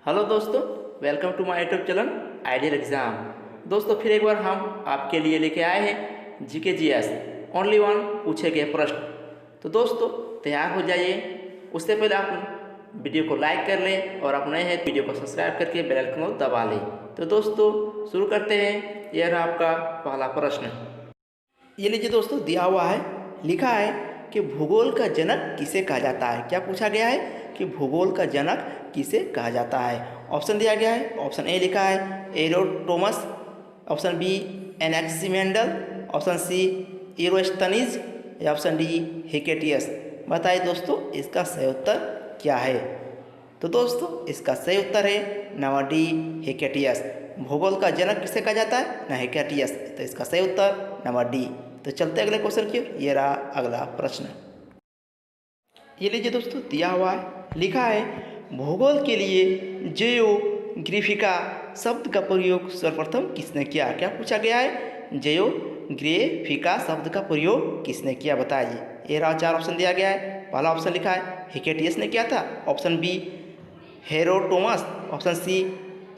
Hello दोस्तों, welcome to my YouTube channel ideal exam. दोस्तों फिर एक बार हम आपके लिए लेके आए हैं जीके जीएस ओनली वन पूछे गए प्रश्न। तो दोस्तों तैयार हो जाइए। उससे पहले आप वीडियो को लाइक कर लें और आप नए हैं वीडियो को सब्सक्राइब करके बेल आइकन को दबा लें। तो दोस्तों शुरू करते हैं। यह रहा आपका पहला प्रश्न। ये लीजिए दोस्तों, दिया हुआ है, लिखा है कि भूगोल का जनक किसे कहा जाता है। क्या पूछा गया है कि भूगोल का जनक किसे कहा जाता है। ऑप्शन दिया गया है। ऑप्शन ए लिखा है एरोटोमस, ऑप्शन बी एनेक्सिमेंडल, ऑप्शन सी इरोस्टनीज या ऑप्शन डी हिकेटियस। बताइए दोस्तों इसका सही उत्तर क्या है। तो दोस्तों इसका सही उत्तर है नंबर डी हिकेटियस। भूगोल का जनक किसे कहा जाता है ना, हिकेटियस। तो इसका सही उत्तर नंबर डी। तो चलते अगले क्वेश्चन की ओर। ये रहा अगला प्रश्न। ये लीजिए दोस्तों, दिया हुआ है, लिखा है भूगोल के लिए जियोग्राफिका शब्द का प्रयोग सर्वप्रथम किसने किया। क्या पूछा गया है, जियोग्राफिका शब्द का प्रयोग किसने किया। बताइए। ये रहा चार ऑप्शन दिया गया है। पहला ऑप्शन लिखा है हिकेटियस ने किया था, option B Herodotus, option C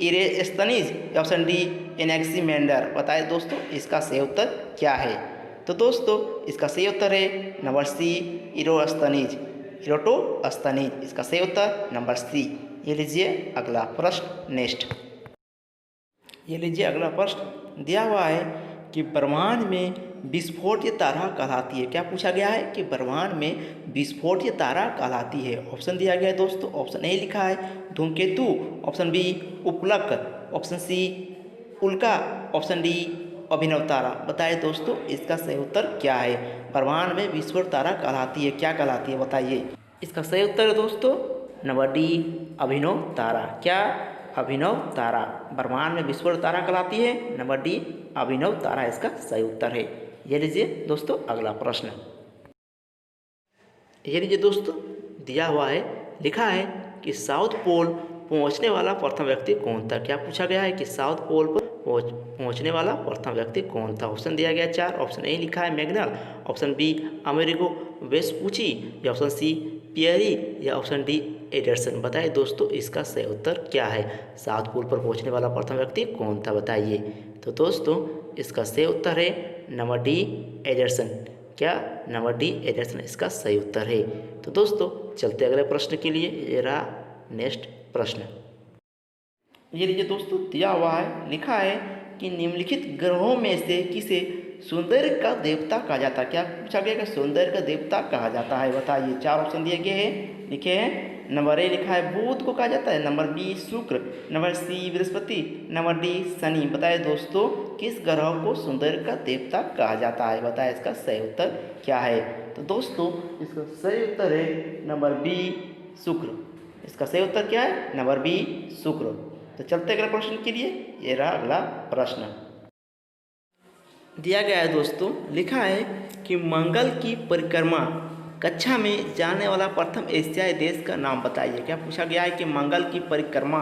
Eratosthenes, option D Anaximander. बताइए दोस्तों इसका सही उत्तर क्या है। तो दोस्तों इसका सही उत्तर है नंबर सी इरोस्टनीज, इरोटोस्टनीज। इसका सही उत्तर नंबर सी। ये लीजिए अगला प्रश्न नेक्स्ट। ये लीजिए अगला प्रश्न दिया हुआ है कि ब्रह्मांड में विस्फोटीय तारा कहलाती है। क्या पूछा गया है कि ब्रह्मांड में विस्फोटीय तारा कहलाती है। ऑप्शन दिया गया है दोस्तों। ऑप्शन ए लिखा है धूमकेतु, ऑप्शन बी उपलक, ऑप्शन सी उल्का, ऑप्शन डी अभिनव तारा। बताइए दोस्तों इसका सही उत्तर क्या है। ब्रह्मांड में विस्फोट तारा कहलाती है, क्या कहलाती है बताइए। इसका सही उत्तर है दोस्तों नंबर डी अभिनव तारा। क्या, अभिनव तारा ब्रह्मांड में विस्फोट तारा कहलाती है। नंबर डी अभिनव तारा इसका सही उत्तर है। ये लीजिए दोस्तों अगला प्रश्न। ये लीजिए दोस्तों, दिया हुआ है, लिखा है कि साउथ पोल पहुंचने वाला प्रथम व्यक्ति कौन था। क्या पूछा गया है कि साउथ पोल पर पहुंचने वाला प्रथम व्यक्ति कौन था। ऑप्शन दिया गया चार। ऑप्शन ए लिखा है मैग्नल, ऑप्शन बी अमेरिगो वेस्पुची, या ऑप्शन सी पियरी, या ऑप्शन डी एडरसन। बताइए दोस्तों इसका सही उत्तर क्या है। साउथ पोल पर पहुंचने वाला प्रथम व्यक्ति कौन था बताइए। तो दोस्तों इसका सही उत्तर है नंबर डी एडरसन। क्या, नंबर डी एडरसन इसका सही उत्तर है। तो दोस्तों चलते अगले प्रश्न के लिए। ये रहा नेक्स्ट प्रश्न। ये लीजिए दोस्तों, दिया हुआ है, लिखा है कि निम्नलिखित ग्रहों में से किसे सौंदर्य का देवता कहा जाता है। क्या पूछा गया कि सौंदर्य का देवता कहा जाता है। बताइए। चार ऑप्शन दिए गए हैं, लिखे हैं। नंबर ए लिखा है बुध को कहा जाता है, नंबर बी शुक्र, नंबर सी बृहस्पति, नंबर डी शनि। बताइए दोस्तों किस ग्रह को सौंदर्य का देवता कहा जाता है। बताइए इसका सही उत्तर क्या है। तो दोस्तों इसका सही उत्तर है नंबर बी शुक्र। इसका सही उत्तर क्या है, नंबर बी शुक्र। तो चलते अगले प्रश्न के लिए। ये रहा अगला प्रश्न। दिया गया है दोस्तों, लिखा है कि मंगल की परिक्रमा कक्षा में जाने वाला प्रथम एशियाई देश का नाम बताइए। क्या पूछा गया है कि मंगल की परिक्रमा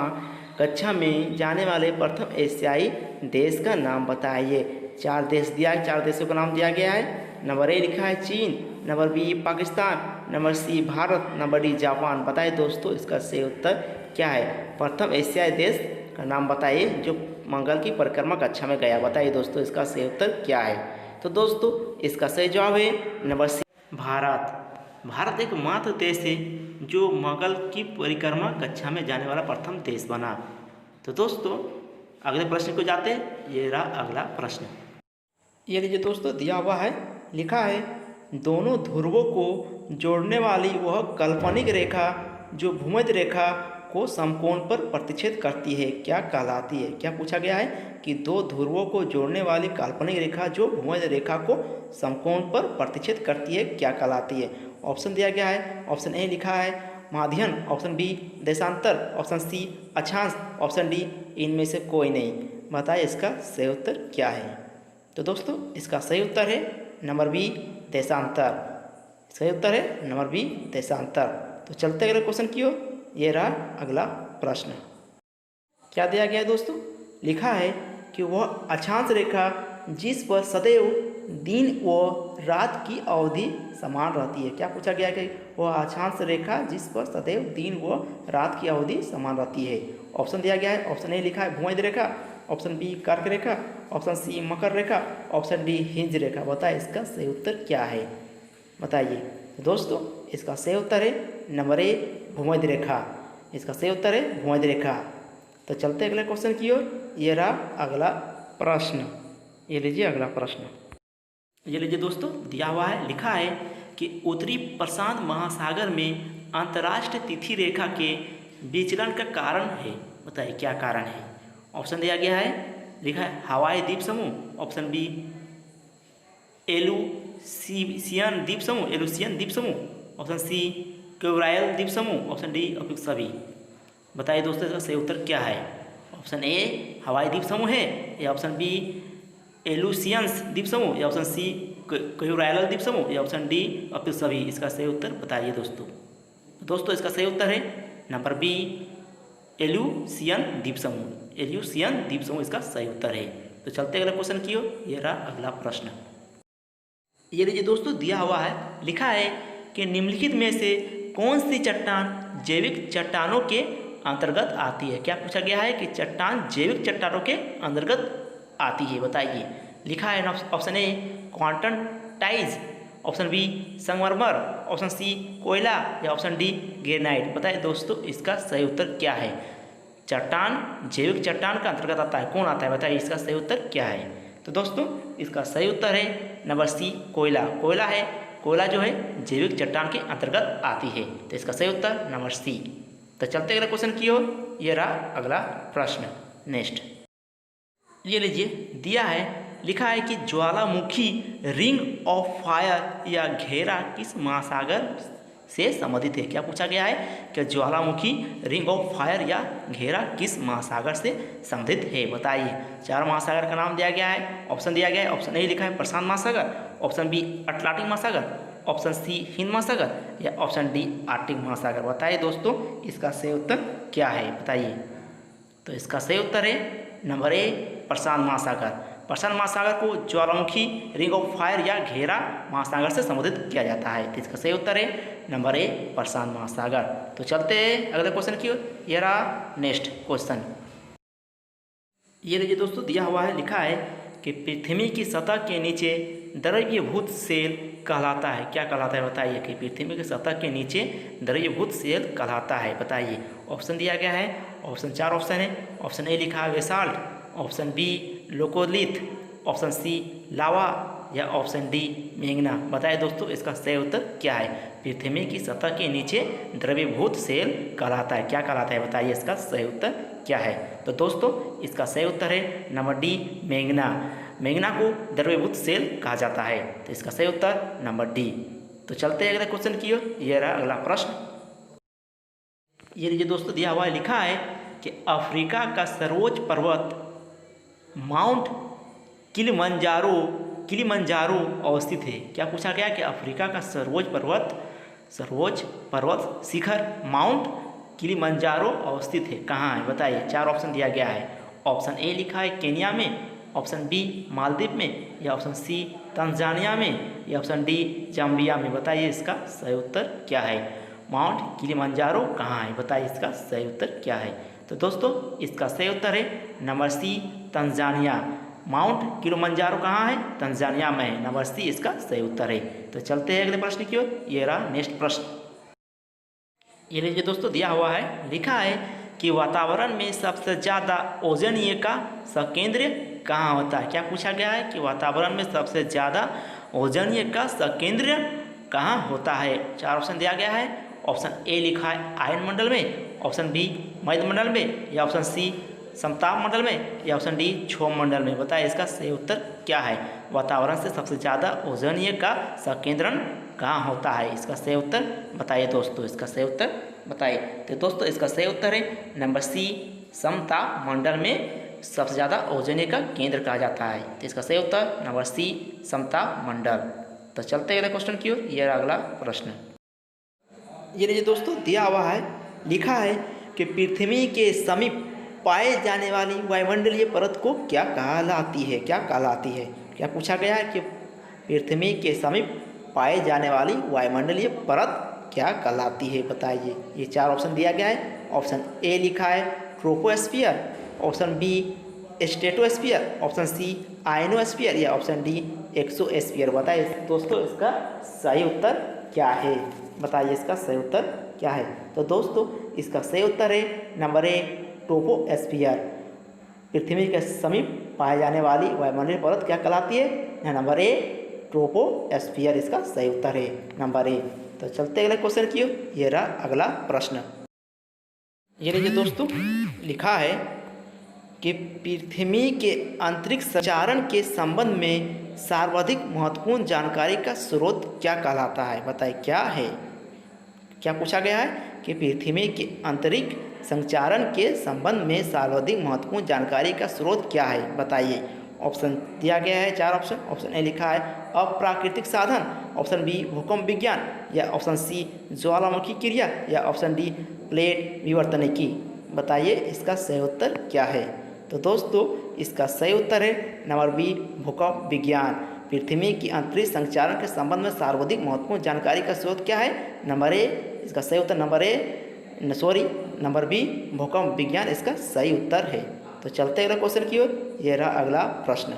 कक्षा में जाने वाले प्रथम एशियाई देश का नाम बताइए। चार देश दिया है, चार देशों का नाम दिया गया है। नंबर ए लिखा है चीन, number B Pakistan, number C Bharat, number D Japan. बताइए दोस्तों इसका सही उत्तर क्या है। प्रथम एशियाई देश का नाम बताइए जो मंगल की परिक्रमा कक्षा में गया। बताइए दोस्तों इसका सही उत्तर क्या है। तो दोस्तों इसका सही जवाब है नंबर सी भारत। भारत एकमात्र देश है जो मंगल की परिक्रमा कक्षा में जाने वाला प्रथम देश बना। तो दोस्तों अगले प्रश्न को जाते हैं। ये रहा अगला प्रश्न। ये लीजिए दोस्तों, दिया हुआ है, लिखा है दोनों ध्रुवों को जोड़ने वाली वह काल्पनिक रेखा जो भूमध्य रेखा को समकोण पर प्रतिच्छेद करती है क्या कहलाती है। क्या पूछा गया है कि दो ध्रुवों को जोड़ने वाली काल्पनिक रेखा जो भूमध्य रेखा को समकोण पर प्रतिच्छेद करती है क्या कहलाती है। ऑप्शन दिया गया है। ऑप्शन ए लिखा है माध्यन, ऑप्शन बी देशांतर, ऑप्शन सी अक्षांश, ऑप्शन डी इनमें से कोई नहीं। बताइए इसका सही उत्तर क्या है। तो दोस्तों इसका सही उत्तर है नंबर बी देशांतर। सही उत्तर है नंबर बी देशांतर। तो चलते अगले क्वेश्चन की ओर। ये रहा अगला प्रश्न। क्या दिया गया है दोस्तों, लिखा है कि वह अक्षांश रेखा जिस पर सदैव दिन व रात की अवधि समान रहती है। क्या पूछा गया है कि वह अक्षांश रेखा जिस पर सदैव दिन व रात की अवधि समान रहती है। ऑप्शन दिया गया है, ऑप्शन ए लिखा है भूमध्य रेखा, ऑप्शन बी कर्क रेखा, ऑप्शन सी मकर रेखा, ऑप्शन डी हिंज रेखा। बताइए इसका सही उत्तर क्या है, बताइए। दोस्तों इसका सही उत्तर है नंबर ए भूमध्य रेखा। इसका सही उत्तर है भूमध्य रेखा। तो चलते अगले क्वेश्चन की ओर। ये रहा अगला प्रश्न, ये लीजिए अगला प्रश्न। ये लीजिए दोस्तों, दिया हुआ है, लिखा है कि उत्तरी प्रशांत महासागर में अंतर्राष्ट्रीय तिथि रेखा के विचलन का कारण है। बताइए क्या कारण है। ऑप्शन दिया गया है, लिखा है हवाई द्वीप समूह, ऑप्शन बी एलुसियन द्वीप समूह, ऑप्शन सी क्यूराइल द्वीप समूह, ऑप्शन डी उपयुक्त सभी। बताइए दोस्तों इसका सही उत्तर क्या है। ऑप्शन ए हवाई द्वीप समूह है, या ऑप्शन बी एलुसियंस द्वीप समूह, या ऑप्शन सी क्यूराइल द्वीप समूह, या ऑप्शन डी उपयुक्त सभी। इसका सही उत्तर बताइए दोस्तों। दोस्तों इसका सही उत्तर है नंबर बी एलुसियन द्वीप समूह। एलुसियन द्वीप समूह इसका सही उत्तर है। तो चलते अगले क्वेश्चन की ओर। ये रहा अगला प्रश्न। ये लीजिए दोस्तों, दिया हुआ है, लिखा है कि निम्नलिखित में से कौन सी चट्टान जैविक चट्टानों के अंतर्गत आती है। क्या पूछा गया है कि चट्टान जैविक चट्टानों के अंतर्गत आती है। बताइए। लिखा है option A quartzite, option B संगमरमर, ऑप्शन सी कोयला, या ऑप्शन डी ग्रेनाइट। बताइए दोस्तों इसका सही उत्तर क्या है। चट्टान जैविक चट्टान का अंतर्गत आता है, कौन आता है, बताइए इसका सही उत्तर क्या है। तो दोस्तों इसका सही उत्तर है नंबर सी कोयला। कोयला है, कोयला जो है जैविक चट्टान के अंतर्गत आती है। तो इसका सही उत्तर नंबर सी। तो चलते अगले क्वेश्चन की ओर। ये रहा अगला प्रश्न। नेक्स्ट ये लीजिए, दिया है, लिखा है कि ज्वालामुखी रिंग ऑफ फायर या घेरा किस महासागर से संबंधित है। क्या पूछा गया है कि ज्वालामुखी रिंग ऑफ फायर या घेरा किस महासागर से संबंधित है। बताइए। 4 महासागर का नाम दिया गया है। ऑप्शन दिया गया है, ऑप्शन ए लिखा है प्रशांत महासागर, ऑप्शन बी अटलांटिक महासागर, ऑप्शन सी हिंद महासागर, या ऑप्शन डी आर्कटिक महासागर। बताइए दोस्तों इसका सही उत्तर क्या है, बताइए। तो इसका सही उत्तर है नंबर ए प्रशांत महासागर। प्रशांत महासागर को ज्वालामुखी रिंग ऑफ फायर या घेरा महासागर से संबोधित किया जाता है। तो इसका सही उत्तर है नंबर ए प्रशांत महासागर। तो चलते हैं अगले क्वेश्चन की ओर। ये रहा नेक्स्ट क्वेश्चन। ये लीजिए दोस्तों, दिया हुआ है, लिखा है कि पृथ्वी की सतह के नीचे द्रवीभूत सेल कहलाता है। क्या कहलाता है, बताइए। कि पृथ्वी की सतह के नीचे द्रवीभूत सेल कहलाता है। बताइए। ऑप्शन दिया गया है, ऑप्शन 4 ऑप्शन है। ऑप्शन ए लिखा है basalt, option B laccolith, option C lava, या ऑप्शन डी मैग्ना। बताइए दोस्तों इसका सही उत्तर क्या है। पृथ्वी की सतह के नीचे द्रवीभूत सेल कहलाता है। क्या कहलाता है, बताइए इसका सही उत्तर क्या है। तो दोस्तों इसका सही उत्तर है नंबर डी मैग्ना। मैग्ना को द्रवीभूत सेल कहा जाता है। तो इसका सही उत्तर नंबर डी। तो चलते हैं अगले क्वेश्चन की ओर। यह रहा अगला प्रश्न। ये लीजिए दोस्तों, दिया हुआ है, लिखा है कि अफ्रीका का सर्वोच्च पर्वत माउंट किलिमंजारो अवस्थित है। क्या पूछा गया कि अफ्रीका का सर्वोच्च पर्वत शिखर माउंट किलिमंजारो अवस्थित है, कहाँ है। बताइए। 4 ऑप्शन दिया गया है। ऑप्शन ए लिखा है केन्या में, ऑप्शन बी मालदीव में, या ऑप्शन सी तंजानिया में, या ऑप्शन डी जाम्बिया में। बताइए इसका सही उत्तर क्या है। माउंट किलिमंजारो कहाँ है, बताइए इसका सही उत्तर क्या है। तो दोस्तों इसका सही उत्तर है number C Tanzania. Mount Kilimanjaro कहाँ है, तंजानिया में है। नंबर सी इसका सही उत्तर है। तो चलते हैं अगले प्रश्न की ओर। ये रहा नेक्स्ट प्रश्न। ये लीजिए दोस्तों, दिया हुआ है, लिखा है कि वातावरण में सबसे ज़्यादा ओजोनीय का सकेंद्र कहाँ होता है। क्या पूछा गया है कि वातावरण में सबसे ज़्यादा ओजोनीय का सकेंद्र कहाँ होता है। 4 ऑप्शन दिया गया है। ऑप्शन ए लिखा है आयन मंडल में, ऑप्शन बी मध्य मंडल में, या ऑप्शन सी समताप मंडल में, या ऑप्शन डी क्षोभ मंडल में। बताइए इसका सही उत्तर क्या है। वातावरण से सबसे ज़्यादा ओजोनीय का सकेंद्रण कहाँ होता है, इसका सही उत्तर बताइए दोस्तों। इसका सही उत्तर बताइए। तो दोस्तों इसका सही उत्तर है नंबर सी समताप मंडल में सबसे ज़्यादा ओजोनीय का केंद्र कहा जाता है। तो इसका सही उत्तर नंबर सी समताप मंडल। तो चलते अगले क्वेश्चन की ओर। यह अगला प्रश्न। ये लीजिए दोस्तों, दिया हुआ है, लिखा है कि पृथ्वी के समीप पाए जाने वाली वायुमंडलीय परत को क्या कहलाती है। क्या कहलाती है। क्या पूछा गया है कि पृथ्वी के समीप पाए जाने वाली वायुमंडलीय परत क्या कहलाती है, बताइए। ये 4 ऑप्शन दिया गया है। ऑप्शन ए लिखा है troposphere, option B stratosphere, option C ionosphere या ऑप्शन डी एक्सोस्फियर। बताइए दोस्तों इसका सही उत्तर क्या है, बताइए इसका सही उत्तर क्या है। तो दोस्तों इसका सही उत्तर है नंबर ए ट्रोपोस्फियर। पृथ्वी के समीप पाए जाने वाली वायुमंडलीय परत क्या कहलाती है, नंबर ए ट्रोपोस्फियर इसका सही उत्तर है, नंबर ए। तो चलते अगले क्वेश्चन की ओर। ये रहा अगला प्रश्न। ये लीजिए दोस्तों, लिखा है कि पृथ्वी के अंतरिक्ष संचारण के संबंध में सर्वाधिक महत्वपूर्ण जानकारी का स्रोत क्या कहलाता है, बताइए क्या है। क्या पूछा गया है कि पृथ्वी के अंतरिक्ष संचारण के संबंध में सर्वाधिक महत्वपूर्ण जानकारी का स्रोत क्या है, बताइए। ऑप्शन दिया गया है 4 ऑप्शन। ऑप्शन ए लिखा है अप्राकृतिक साधन, ऑप्शन बी भूकंप विज्ञान या ऑप्शन सी ज्वालामुखी क्रिया या ऑप्शन डी प्लेट विवर्तनिकी। बताइए इसका सही उत्तर क्या है। तो दोस्तों इसका सही उत्तर है नंबर बी भूकंप विज्ञान। पृथ्वी की अंतरिक्ष संचारण के संबंध में सर्वाधिक महत्वपूर्ण जानकारी का स्रोत क्या है, नंबर ए। इसका सही उत्तर नंबर बी भूकंप विज्ञान इसका सही उत्तर है। तो चलते अगले क्वेश्चन की ओर। ये रहा अगला प्रश्न।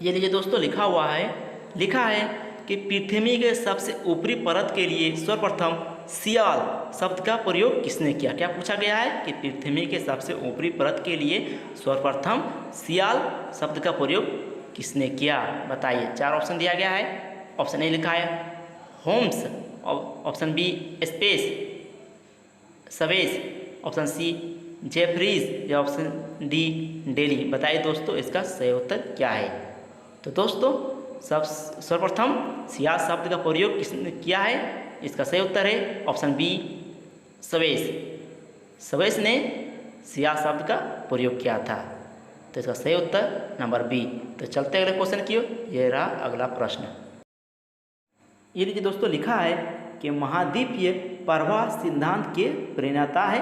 ये लीजिए दोस्तों, लिखा है कि पृथ्वी के सबसे ऊपरी परत के लिए सर्वप्रथम सियाल शब्द का प्रयोग किसने किया। क्या पूछा गया है कि पृथ्वी के सबसे ऊपरी परत के लिए सर्वप्रथम सियाल शब्द का प्रयोग किसने किया, बताइए। 4 ऑप्शन दिया गया है। ऑप्शन ए लिखा है Holmes, option B Savage, option C Jefferies या ऑप्शन डी डेली। बताइए दोस्तों इसका सही उत्तर क्या है। तो दोस्तों सर्वप्रथम सियाल शब्द का प्रयोग किसने किया है, इसका सही उत्तर है ऑप्शन बी सवेज ने सियाल शब्द का प्रयोग किया था। तो इसका सही उत्तर नंबर बी। तो चलते अगले क्वेश्चन की ओर। ये रहा अगला प्रश्न। ये लीजिए दोस्तों, लिखा है कि महाद्वीपीय प्रवाह सिद्धांत के प्रणेता है।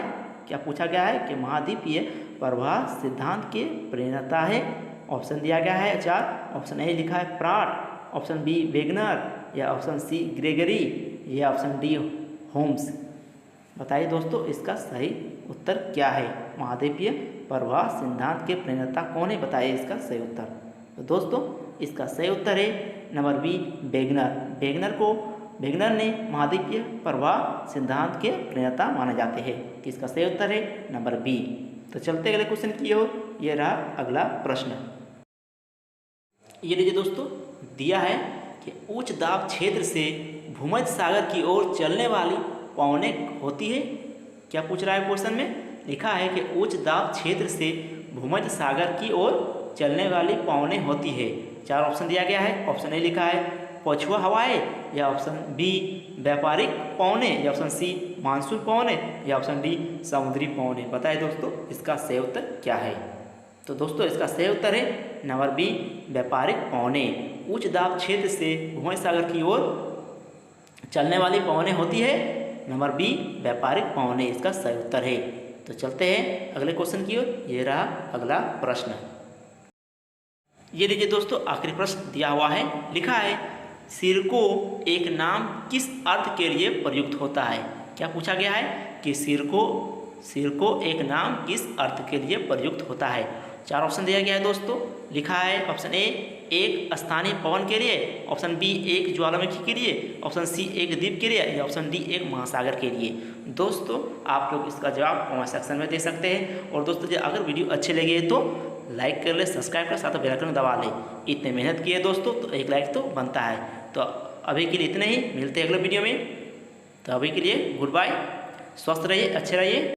क्या पूछा गया है कि महाद्वीपीय प्रवाह सिद्धांत के प्रणेता है। ऑप्शन दिया गया है 4। ऑप्शन ए लिखा है प्राट, ऑप्शन बी वेगनर या ऑप्शन सी ग्रेगरी या ऑप्शन डी होम्स। बताइए दोस्तों इसका सही उत्तर क्या है। महाद्वीपीय प्रवाह सिद्धांत के प्रणेता कौन है, बताइए इसका सही उत्तर। तो दोस्तों इसका सही उत्तर है नंबर बी वेगनर। वेगनर ने महाद्वीपीय प्रवाह सिद्धांत के प्रणेता माने जाते हैं। इसका सही उत्तर है नंबर बी। तो चलते अगले क्वेश्चन की ओर। ये रहा अगला प्रश्न। ये लीजिए दोस्तों, दिया है कि उच्च दाब क्षेत्र से भूमध्य सागर की ओर चलने वाली पवनें होती है। क्या पूछ रहा है क्वेश्चन में, लिखा है कि उच्च दाब क्षेत्र से भूमध्य सागर की ओर चलने वाली पवनें होती है। 4 ऑप्शन दिया गया है। ऑप्शन ए लिखा है पछुआ हवाएं या ऑप्शन बी व्यापारिक पवनें या ऑप्शन सी मानसून पवनें या ऑप्शन डी समुद्री पवनें। बताइए दोस्तों इसका सही उत्तर क्या है। तो दोस्तों इसका सही उत्तर है नंबर बी व्यापारिक पवनें। उच्च दाब क्षेत्र से भूमध्य सागर की ओर चलने वाली पवनें होती है, नंबर बी व्यापारिक पवनें इसका सही उत्तर है। तो चलते हैं अगले क्वेश्चन की ओर। ये रहा अगला प्रश्न। ये लीजिए दोस्तों, आखिरी प्रश्न दिया हुआ है। लिखा है सिरको एक नाम किस अर्थ के लिए प्रयुक्त होता है। क्या पूछा गया है कि सिरको एक नाम किस अर्थ के लिए प्रयुक्त होता है। 4 ऑप्शन दिया गया है दोस्तों। लिखा है ऑप्शन ए एक स्थानीय पवन के लिए, ऑप्शन बी एक ज्वालामुखी के लिए, ऑप्शन सी एक द्वीप के लिए या ऑप्शन डी एक महासागर के लिए। दोस्तों आप लोग इसका जवाब कमेंट सेक्शन में दे सकते हैं। और दोस्तों अगर वीडियो अच्छे लगे तो लाइक कर ले, सब्सक्राइब कर, साथ बेल आइकन दबा ले। इतने मेहनत किए दोस्तों तो एक लाइक तो बनता है। तो अभी के लिए इतना ही, मिलते हैं अगले वीडियो में। तो अभी के लिए गुड बाय, स्वस्थ रहिए, अच्छे रहिए।